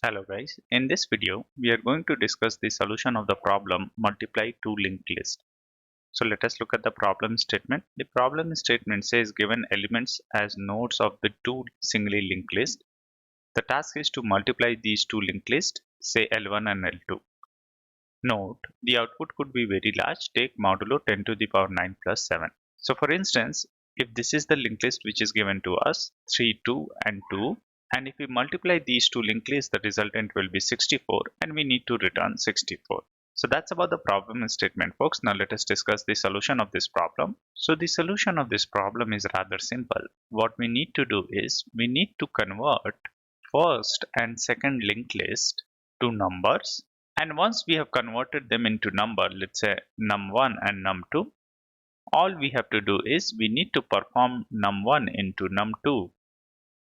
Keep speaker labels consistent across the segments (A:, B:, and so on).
A: Hello guys, in this video we are going to discuss the solution of the problem multiply two linked list. So let us look at the problem statement. The problem statement says given elements as nodes of the two singly linked list. The task is to multiply these two linked lists, say L1 and L2. Note, the output could be very large, take modulo 10 to the power 9 plus 7. So for instance, if this is the linked list which is given to us, 3, 2 and 2, and if we multiply these two linked lists, the resultant will be 64 and we need to return 64. So that's about the problem statement, folks. Now let us discuss the solution of this problem. So the solution of this problem is rather simple. What we need to do is we need to convert first and second linked list to numbers, and once we have converted them into number, let's say num1 and num2, all we have to do is we need to perform num1 into num2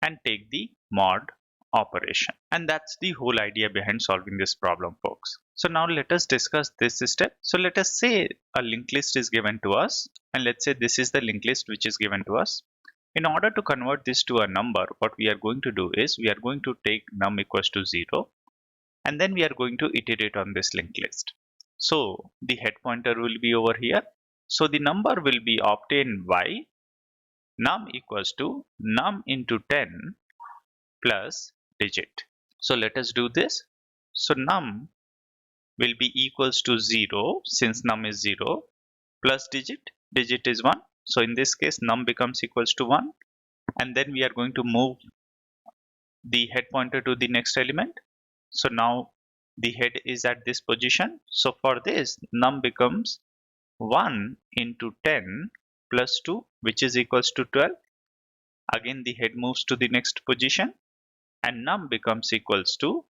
A: and take the mod operation. And that's the whole idea behind solving this problem, folks. So now let us discuss this step. So let us say a linked list is given to us, and let's say this is the linked list which is given to us. In order to convert this to a number, what we are going to do is we are going to take num equals to 0, and then we are going to iterate on this linked list. So the head pointer will be over here. So the number will be obtained by num equals to num into 10 plus digit. So let us do this. So num will be equals to 0 since num is 0 plus digit is 1. So in this case num becomes equals to 1, and then we are going to move the head pointer to the next element. So now the head is at this position. So for this num becomes 1 into 10 plus 2, which is equals to 12. Again the head moves to the next position and num becomes equals to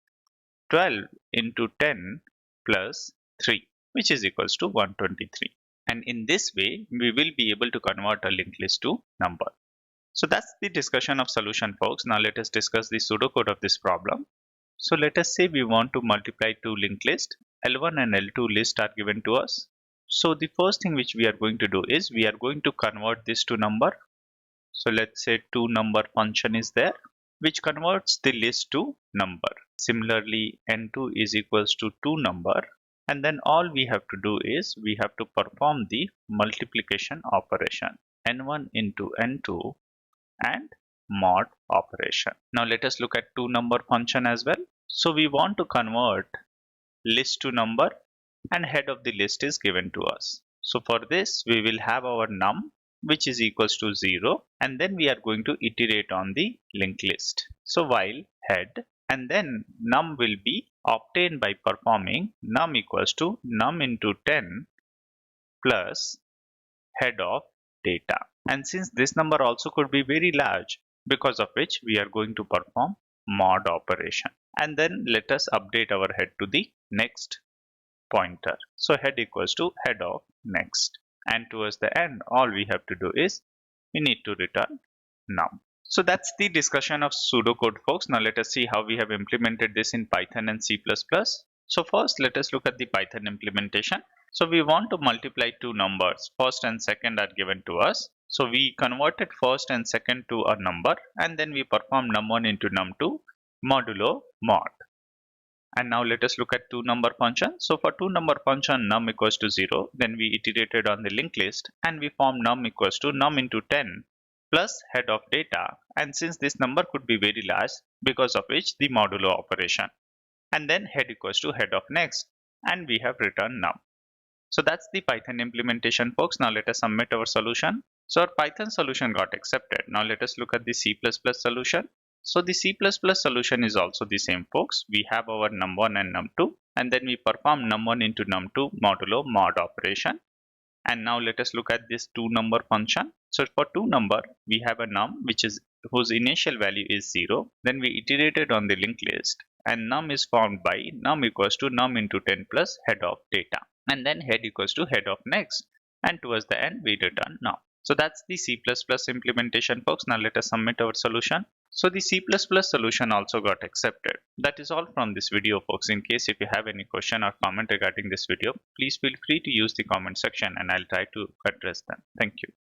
A: 12 into 10 plus 3, which is equals to 123. And in this way we will be able to convert a linked list to number. So that's the discussion of solution, folks. Now let us discuss the pseudocode of this problem. So let us say we want to multiply two linked lists. L1 and L2 list are given to us. So the first thing which we are going to do is we are going to convert this to number. So let's say two number function is there which converts the list to number. Similarly, n2 is equals to 2 number, and then all we have to do is we have to perform the multiplication operation n1 into n2 and mod operation. Now let us look at two number function as well. So we want to convert list to number and head of the list is given to us. So for this we will have our num which is equals to 0, and then we are going to iterate on the linked list. So while head, and then num will be obtained by performing num equals to num into 10 plus head of data. And since this number also could be very large, because of which we are going to perform mod operation. And then let us update our head to the next pointer. So head equals to head of next. And towards the end, all we have to do is we need to return num. So that's the discussion of pseudocode, folks. Now let us see how we have implemented this in Python and C++. So first let us look at the Python implementation. So we want to multiply two numbers. First and second are given to us. So we converted first and second to a number, and then we perform num1 into num2 modulo mod. And now let us look at two number function. So for two number function num equals to 0, then we iterated on the linked list and we form num equals to num into 10 plus head of data. And since this number could be very large, because of which the modulo operation. And then head equals to head of next, and we have returned num. So that's the Python implementation, folks. Now let us submit our solution. So our Python solution got accepted. Now let us look at the C++ solution. So the C++ solution is also the same, folks. We have our num1 and num2, and then we perform num1 into num2 modulo mod operation. And now let us look at this two number function. So for two number, we have a num whose initial value is 0. Then we iterated on the linked list, and num is formed by num equals to num into 10 plus head of data, and then head equals to head of next, and towards the end we return num. So that's the C++ implementation, folks. Now let us submit our solution. So the C++ solution also got accepted. That is all from this video, folks. In case if you have any question or comment regarding this video, please feel free to use the comment section and I'll try to address them. Thank you.